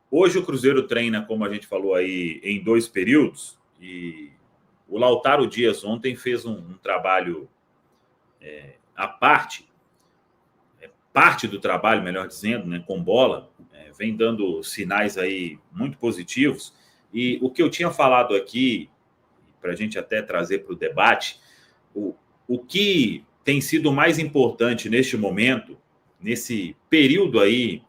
Hoje o Cruzeiro treina, como a gente falou aí, em 2 períodos, e o Lautaro Dias ontem fez um trabalho à parte do trabalho, melhor dizendo, né, com bola, vem dando sinais aí muito positivos. E o que eu tinha falado aqui, para a gente até trazer para o debate, o que tem sido mais importante neste momento, nesse período aí,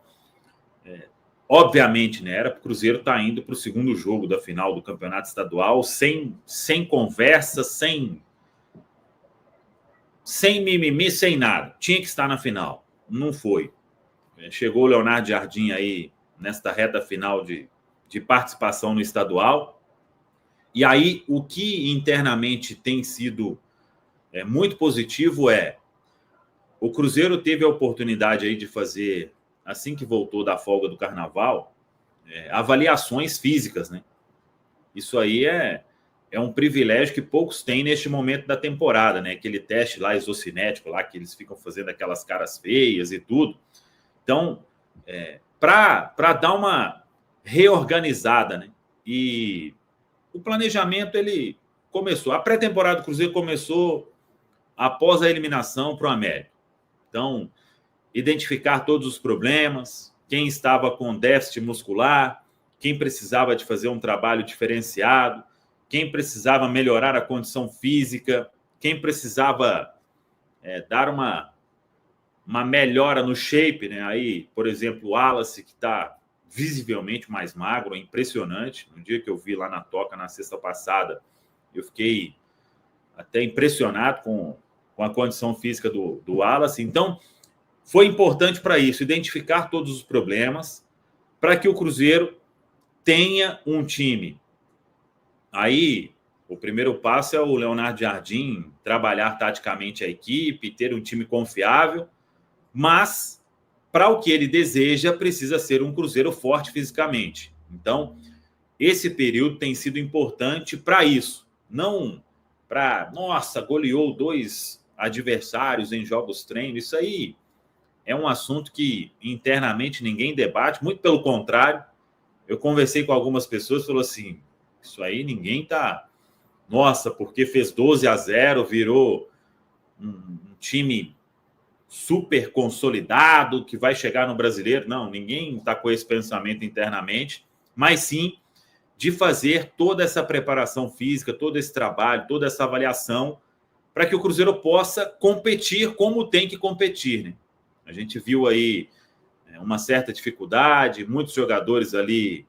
obviamente, né, era para o Cruzeiro estar indo para o segundo jogo da final do Campeonato Estadual, sem conversa, sem mimimi, sem nada. Tinha que estar na final. Não foi. Chegou o Leonardo Jardim aí nesta reta final de participação no estadual. E aí, o que internamente tem sido muito positivo o Cruzeiro teve a oportunidade aí de fazer, assim que voltou da folga do Carnaval, avaliações físicas, né? Isso aí é um privilégio que poucos têm neste momento da temporada, né? Aquele teste lá isocinético lá, que eles ficam fazendo aquelas caras feias e tudo. Então, para dar uma reorganizada, né? E o planejamento, ele começou. A pré-temporada do Cruzeiro começou após a eliminação para o América. Então, identificar todos os problemas, quem estava com déficit muscular, quem precisava de fazer um trabalho diferenciado, quem precisava melhorar a condição física, quem precisava dar uma melhora no shape, né? Aí, por exemplo, o Wallace, que está visivelmente mais magro, é impressionante. No dia que eu vi lá na Toca, na sexta passada, eu fiquei até impressionado com a condição física do Wallace. Então, foi importante para isso, identificar todos os problemas, para que o Cruzeiro tenha um time. Aí, o primeiro passo é o Leonardo Jardim trabalhar taticamente a equipe, ter um time confiável, mas, para o que ele deseja, precisa ser um Cruzeiro forte fisicamente. Então, esse período tem sido importante para isso. Não para, nossa, goleou 2 adversários em jogos treino. Isso aí é um assunto que internamente ninguém debate, muito pelo contrário. Eu conversei com algumas pessoas e falou assim, isso aí ninguém tá... Nossa, porque fez 12-0, virou um time super consolidado, que vai chegar no Brasileiro. Não, ninguém está com esse pensamento internamente, mas sim de fazer toda essa preparação física, todo esse trabalho, toda essa avaliação, para que o Cruzeiro possa competir como tem que competir, né? A gente viu aí uma certa dificuldade, muitos jogadores ali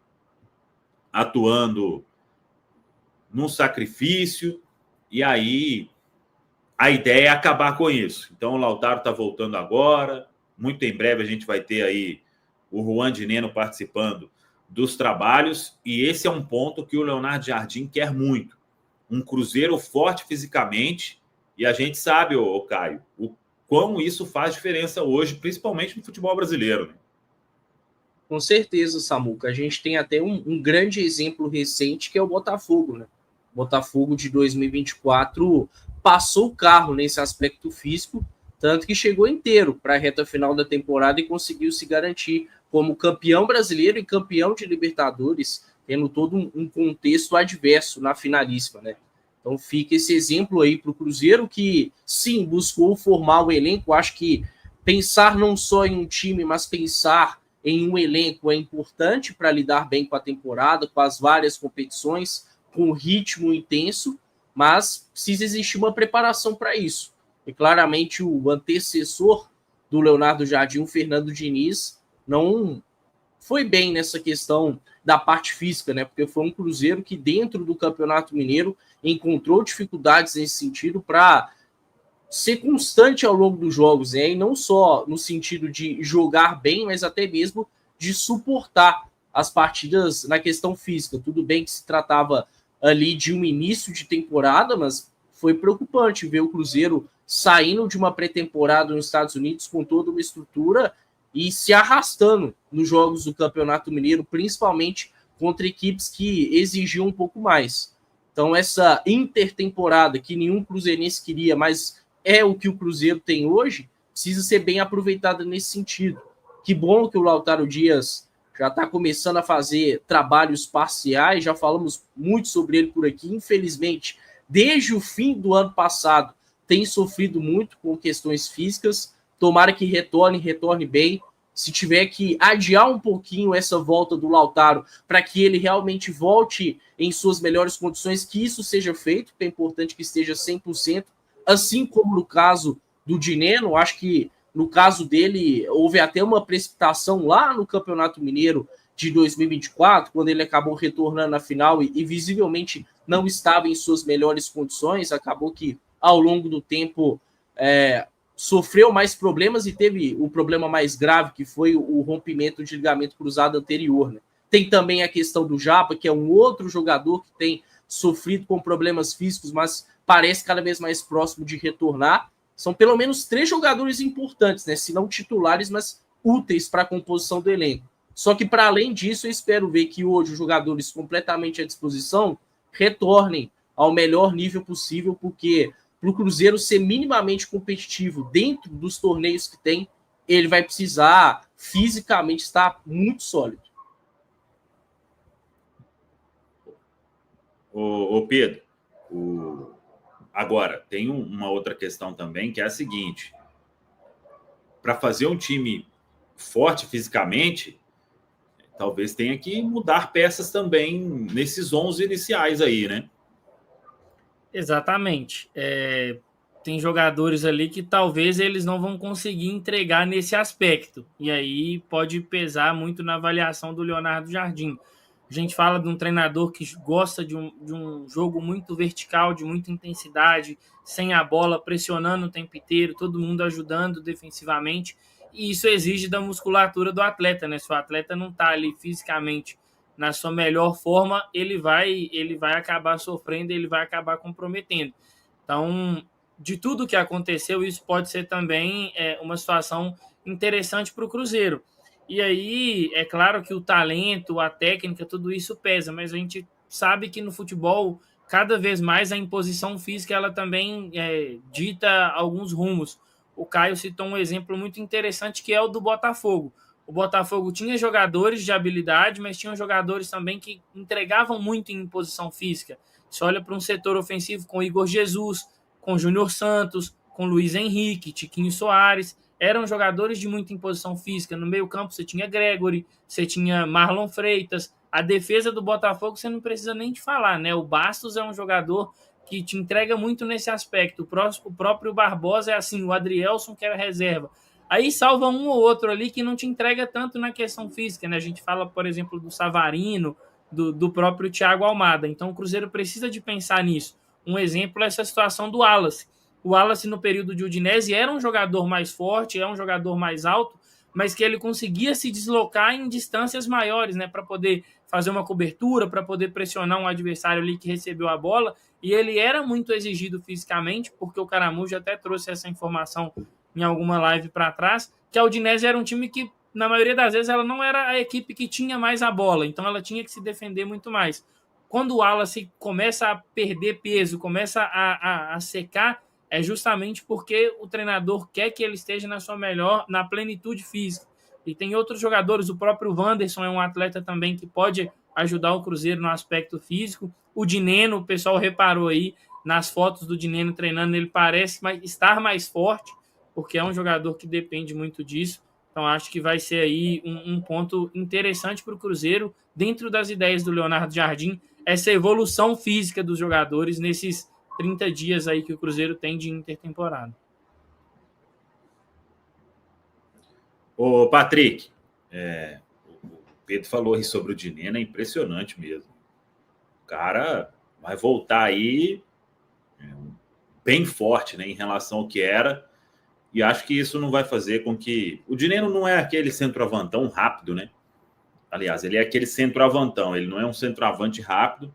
atuando num sacrifício, e aí a ideia é acabar com isso. Então o Lautaro está voltando agora, muito em breve a gente vai ter aí o Juan de Neno participando dos trabalhos, e esse é um ponto que o Leonardo Jardim quer muito. Um Cruzeiro forte fisicamente, e a gente sabe, Caio, o quão isso faz diferença hoje, principalmente no futebol brasileiro, né? Com certeza, Samuca. A gente tem até um grande exemplo recente, que é o Botafogo, né? O Botafogo de 2024 passou o carro nesse aspecto físico, tanto que chegou inteiro para a reta final da temporada e conseguiu se garantir como campeão brasileiro e campeão de Libertadores, tendo todo um contexto adverso na finalíssima, né? Então fica esse exemplo aí para o Cruzeiro, que sim, buscou formar o elenco. Acho que pensar não só em um time, mas pensar em um elenco é importante para lidar bem com a temporada, com as várias competições, com o ritmo intenso, mas precisa existir uma preparação para isso. E claramente o antecessor do Leonardo Jardim, o Fernando Diniz, não foi bem nessa questão da parte física, né? Porque foi um Cruzeiro que dentro do Campeonato Mineiro encontrou dificuldades nesse sentido para ser constante ao longo dos jogos, né? E não só no sentido de jogar bem, mas até mesmo de suportar as partidas na questão física. Tudo bem que se tratava ali de um início de temporada, mas foi preocupante ver o Cruzeiro saindo de uma pré-temporada nos Estados Unidos com toda uma estrutura e se arrastando nos jogos do Campeonato Mineiro, principalmente contra equipes que exigiam um pouco mais. Então essa intertemporada que nenhum cruzeirense queria, mas é o que o Cruzeiro tem hoje, precisa ser bem aproveitada nesse sentido. Que bom que o Lautaro Dias já está começando a fazer trabalhos parciais, já falamos muito sobre ele por aqui. Infelizmente, desde o fim do ano passado, tem sofrido muito com questões físicas. Tomara que retorne bem. Se tiver que adiar um pouquinho essa volta do Lautaro para que ele realmente volte em suas melhores condições, que isso seja feito, que é importante que esteja 100%, assim como no caso do Dineno. Acho que no caso dele houve até uma precipitação lá no Campeonato Mineiro de 2024, quando ele acabou retornando na final e visivelmente não estava em suas melhores condições. Acabou que ao longo do tempo sofreu mais problemas e teve o problema mais grave, que foi o rompimento de ligamento cruzado anterior, né? Tem também a questão do Japa, que é um outro jogador que tem sofrido com problemas físicos, mas parece cada vez mais próximo de retornar. São pelo menos 3 jogadores importantes, né? Se não titulares, mas úteis para a composição do elenco. Só que, para além disso, eu espero ver que hoje os jogadores completamente à disposição retornem ao melhor nível possível, porque para o Cruzeiro ser minimamente competitivo dentro dos torneios que tem, ele vai precisar fisicamente estar muito sólido. Ô Pedro, agora, tem uma outra questão também, que é a seguinte: para fazer um time forte fisicamente, talvez tenha que mudar peças também nesses 11 iniciais aí, né? Exatamente. Tem jogadores ali que talvez eles não vão conseguir entregar nesse aspecto. E aí pode pesar muito na avaliação do Leonardo Jardim. A gente fala de um treinador que gosta de um jogo muito vertical, de muita intensidade, sem a bola, pressionando o tempo inteiro, todo mundo ajudando defensivamente. E isso exige da musculatura do atleta, né? Se o atleta não está ali fisicamente na sua melhor forma, ele vai acabar sofrendo, ele vai acabar comprometendo. Então, de tudo que aconteceu, isso pode ser também uma situação interessante para o Cruzeiro. E aí, é claro que o talento, a técnica, tudo isso pesa, mas a gente sabe que no futebol, cada vez mais a imposição física ela também dita alguns rumos. O Caio citou um exemplo muito interessante, que é o do Botafogo. O Botafogo tinha jogadores de habilidade, mas tinham jogadores também que entregavam muito em posição física. Você olha para um setor ofensivo com Igor Jesus, com Júnior Santos, com Luiz Henrique, Tiquinho Soares. Eram jogadores de muita imposição física. No meio-campo você tinha Gregory, você tinha Marlon Freitas. A defesa do Botafogo você não precisa nem de falar, né? O Bastos é um jogador que te entrega muito nesse aspecto. O próprio Barbosa é assim, o Adrielson, que era reserva. Aí salva um ou outro ali que não te entrega tanto na questão física, né? A gente fala, por exemplo, do Savarino, do próprio Thiago Almada. Então o Cruzeiro precisa de pensar nisso. Um exemplo é essa situação do Wallace. O Wallace, no período de Udinese, era um jogador mais forte, é um jogador mais alto, mas que ele conseguia se deslocar em distâncias maiores, né? Para poder fazer uma cobertura, para poder pressionar um adversário ali que recebeu a bola. E ele era muito exigido fisicamente, porque o Caramujo até trouxe essa informação em alguma live para trás, que a Udinese era um time que, na maioria das vezes, ela não era a equipe que tinha mais a bola, então ela tinha que se defender muito mais. Quando o Wallace começa a perder peso, começa a secar, é justamente porque o treinador quer que ele esteja na plenitude física. E tem outros jogadores, o próprio Wanderson é um atleta também que pode ajudar o Cruzeiro no aspecto físico. O Dineno, o pessoal reparou aí nas fotos do Dineno treinando, ele parece estar mais forte, porque é um jogador que depende muito disso. Então, acho que vai ser aí um ponto interessante para o Cruzeiro, dentro das ideias do Leonardo Jardim, essa evolução física dos jogadores nesses 30 dias aí que o Cruzeiro tem de intertemporada. Ô, Patrick, o Pedro falou aí sobre o Dineno, é impressionante mesmo. O cara vai voltar aí bem forte, né, em relação ao que era. E acho que isso não vai fazer com que... O Dineno não é aquele centroavantão rápido, né? Aliás, ele é aquele centroavantão. Ele não é um centroavante rápido,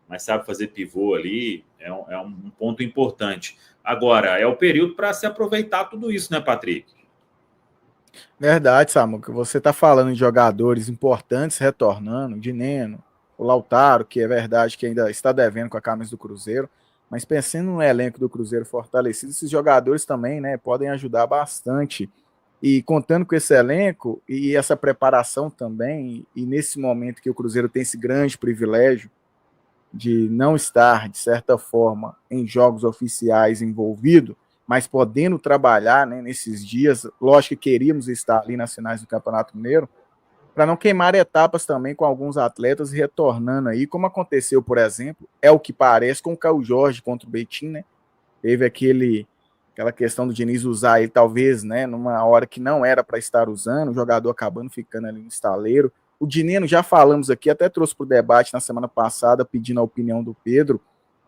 mas sabe fazer pivô ali. É um ponto importante. Agora, é o período para se aproveitar tudo isso, né, Patrick? Verdade, Samuca. Você está falando de jogadores importantes retornando, Dineno, o Lautaro, que é verdade que ainda está devendo com a camisa do Cruzeiro. Mas pensando no elenco do Cruzeiro fortalecido, esses jogadores também, né, podem ajudar bastante E contando com esse elenco e essa preparação também, e nesse momento que o Cruzeiro tem esse grande privilégio de não estar, de certa forma, em jogos oficiais envolvido, mas podendo trabalhar, né, nesses dias, lógico que queríamos estar ali nas finais do Campeonato Mineiro, para não queimar etapas também com alguns atletas retornando aí, como aconteceu, por exemplo, é o que parece com o Caio Jorge contra o Betim, né? Teve aquela questão do Diniz usar ele, talvez, né, numa hora que não era para estar usando, o jogador acabando ficando ali no estaleiro. O Dineno, já falamos aqui, até trouxe para o debate na semana passada, pedindo a opinião do Pedro,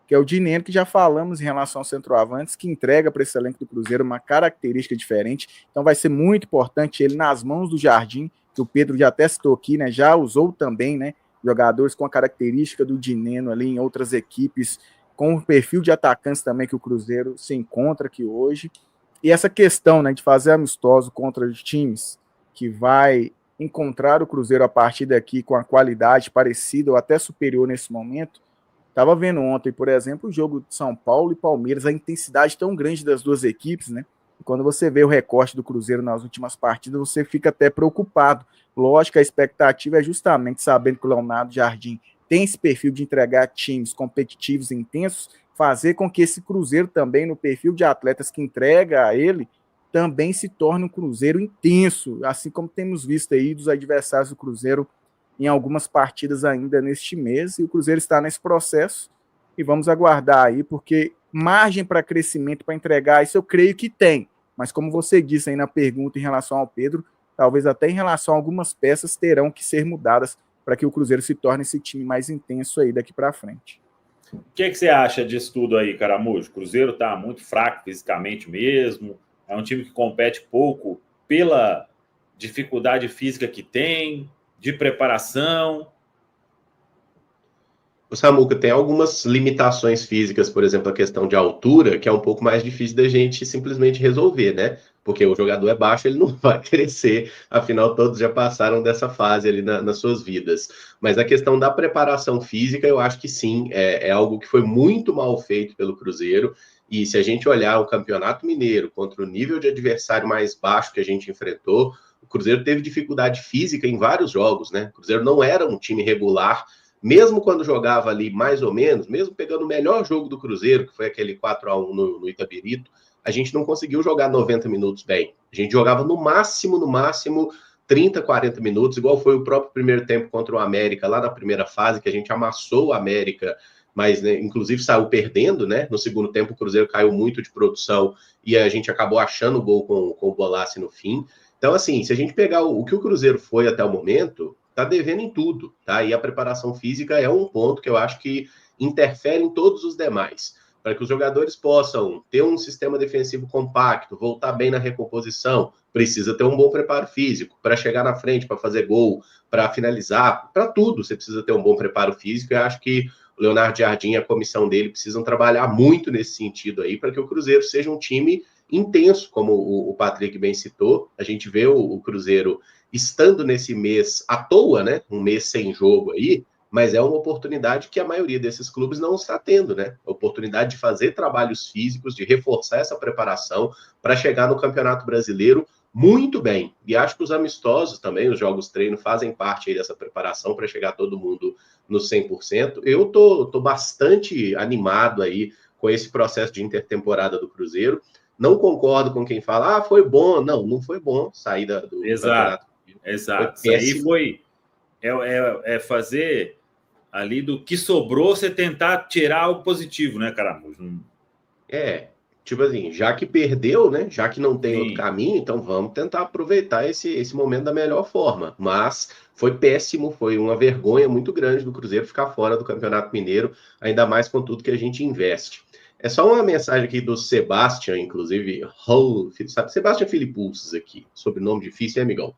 que é o Dineno, que já falamos em relação aos centroavantes, que entrega para esse elenco do Cruzeiro uma característica diferente. Então vai ser muito importante ele nas mãos do Jardim, que o Pedro já até citou aqui, né, já usou também, né, jogadores com a característica do Dineno ali em outras equipes, com o perfil de atacantes também que o Cruzeiro se encontra aqui hoje. E essa questão, né, de fazer amistoso contra os times que vai encontrar o Cruzeiro a partir daqui com a qualidade parecida ou até superior nesse momento. Estava vendo ontem, por exemplo, o jogo de São Paulo e Palmeiras, a intensidade tão grande das duas equipes, né? E quando você vê o recorte do Cruzeiro nas últimas partidas, você fica até preocupado. Lógico, a expectativa é justamente, sabendo que o Leonardo Jardim tem esse perfil de entregar times competitivos e intensos, fazer com que esse Cruzeiro também, no perfil de atletas que entrega a ele, também se torne um Cruzeiro intenso, assim como temos visto aí dos adversários do Cruzeiro em algumas partidas ainda neste mês, e o Cruzeiro está nesse processo, e vamos aguardar aí, porque margem para crescimento, para entregar isso eu creio que tem, mas como você disse aí na pergunta em relação ao Pedro, talvez até em relação a algumas peças terão que ser mudadas para que o Cruzeiro se torne esse time mais intenso aí daqui para frente. O que você acha disso tudo aí, Caramujo? O Cruzeiro está muito fraco fisicamente mesmo, é um time que compete pouco pela dificuldade física que tem, de preparação. O Samuca tem algumas limitações físicas, por exemplo, a questão de altura, que é um pouco mais difícil da gente simplesmente resolver, né? Porque o jogador é baixo, ele não vai crescer, afinal todos já passaram dessa fase ali nas suas vidas. Mas a questão da preparação física, eu acho que sim, é algo que foi muito mal feito pelo Cruzeiro, e se a gente olhar o Campeonato Mineiro contra o nível de adversário mais baixo que a gente enfrentou, o Cruzeiro teve dificuldade física em vários jogos, né? O Cruzeiro não era um time regular, mesmo quando jogava ali mais ou menos, mesmo pegando o melhor jogo do Cruzeiro, que foi aquele 4-1 no Itabirito, a gente não conseguiu jogar 90 minutos bem. A gente jogava no máximo 30, 40 minutos, igual foi o próprio primeiro tempo contra o América, lá na primeira fase, que a gente amassou o América, mas né, inclusive saiu perdendo, né? No segundo tempo o Cruzeiro caiu muito de produção e a gente acabou achando o gol com o Bolassi no fim. Então, assim, se a gente pegar o que o Cruzeiro foi até o momento, tá devendo em tudo, tá? E a preparação física é um ponto que eu acho que interfere em todos os demais. Para que os jogadores possam ter um sistema defensivo compacto, voltar bem na recomposição, precisa ter um bom preparo físico. Para chegar na frente, para fazer gol, para finalizar, para tudo você precisa ter um bom preparo físico. Eu acho que o Leonardo Jardim e a comissão dele precisam trabalhar muito nesse sentido aí, para que o Cruzeiro seja um time intenso, como o Patrick bem citou. A gente vê o Cruzeiro estando nesse mês à toa, né? Um mês sem jogo aí, mas é uma oportunidade que a maioria desses clubes não está tendo, né? A oportunidade de fazer trabalhos físicos, de reforçar essa preparação para chegar no Campeonato Brasileiro muito bem. E acho que os amistosos também, os jogos treino, fazem parte aí dessa preparação para chegar todo mundo no 100%. Eu tô bastante animado aí com esse processo de intertemporada do Cruzeiro. Não concordo com quem fala, foi bom. Não foi bom sair do Exato, campeonato. Exato. Isso aí foi fazer ali do que sobrou, você tentar tirar o positivo, né, Caramujo? Tipo assim, já que perdeu, né? Já que não tem Sim. outro caminho, então vamos tentar aproveitar esse momento da melhor forma. Mas foi péssimo, foi uma vergonha muito grande do Cruzeiro ficar fora do Campeonato Mineiro, ainda mais com tudo que a gente investe. É só uma mensagem aqui do Sebastian, inclusive, sabe? Sebastian Filipulses aqui, sobrenome difícil, amigão?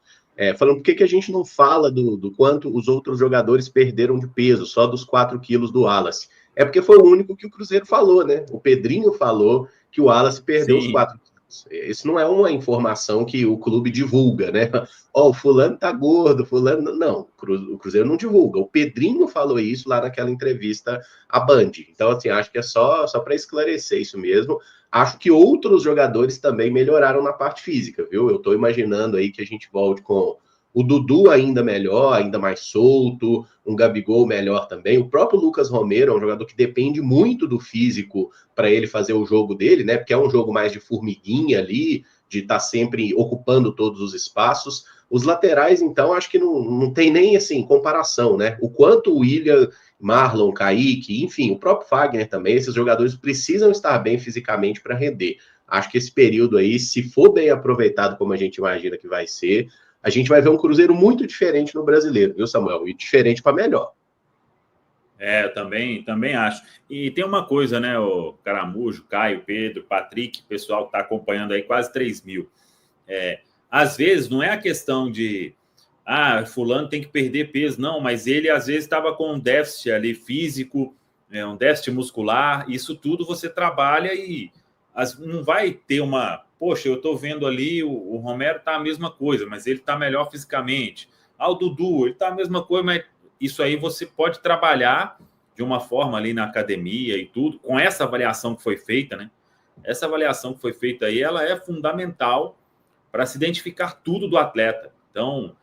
Falando por que a gente não fala do quanto os outros jogadores perderam de peso, só dos 4 quilos do Wallace. É porque foi o único que o Cruzeiro falou, né? O Pedrinho falou que o Wallace perdeu os 4 quilos. Isso não é uma informação que o clube divulga, né? Ó, o fulano tá gordo, fulano... Não, o Cruzeiro não divulga. O Pedrinho falou isso lá naquela entrevista à Band. Então, assim, acho que é só para esclarecer isso mesmo. Acho que outros jogadores também melhoraram na parte física, viu? Eu tô imaginando aí que a gente volte com o Dudu ainda melhor, ainda mais solto, um Gabigol melhor também. O próprio Lucas Romero é um jogador que depende muito do físico para ele fazer o jogo dele, né? Porque é um jogo mais de formiguinha ali, de estar sempre ocupando todos os espaços. Os laterais, então, acho que não tem nem, assim, comparação, né? O quanto o William, Marlon, Kaique, enfim, o próprio Fagner também, esses jogadores precisam estar bem fisicamente para render. Acho que esse período aí, se for bem aproveitado como a gente imagina que vai ser, a gente vai ver um Cruzeiro muito diferente no Brasileiro, viu, Samuel? E diferente para melhor. Eu também acho. E tem uma coisa, né, o Caramujo, Caio, Pedro, Patrick, pessoal que está acompanhando aí, quase 3 mil. Às vezes, não é a questão de fulano tem que perder peso, não, mas ele, às vezes, estava com um déficit ali físico, um déficit muscular, isso tudo você trabalha e não vai ter uma... Poxa, eu estou vendo ali, o Romero está a mesma coisa, mas ele está melhor fisicamente. O Dudu, ele está a mesma coisa, mas isso aí você pode trabalhar de uma forma ali na academia e tudo, com essa avaliação que foi feita, né? Essa avaliação que foi feita aí, ela é fundamental para se identificar tudo do atleta. Então,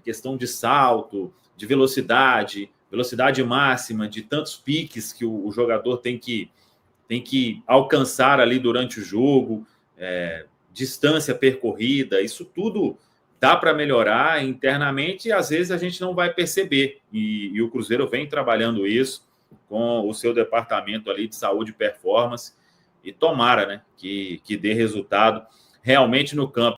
questão de salto, de velocidade máxima, de tantos piques que o jogador tem que alcançar ali durante o jogo, distância percorrida, isso tudo dá para melhorar internamente e às vezes a gente não vai perceber. E o Cruzeiro vem trabalhando isso com o seu departamento ali de saúde e performance e tomara, né, que dê resultado realmente no campo.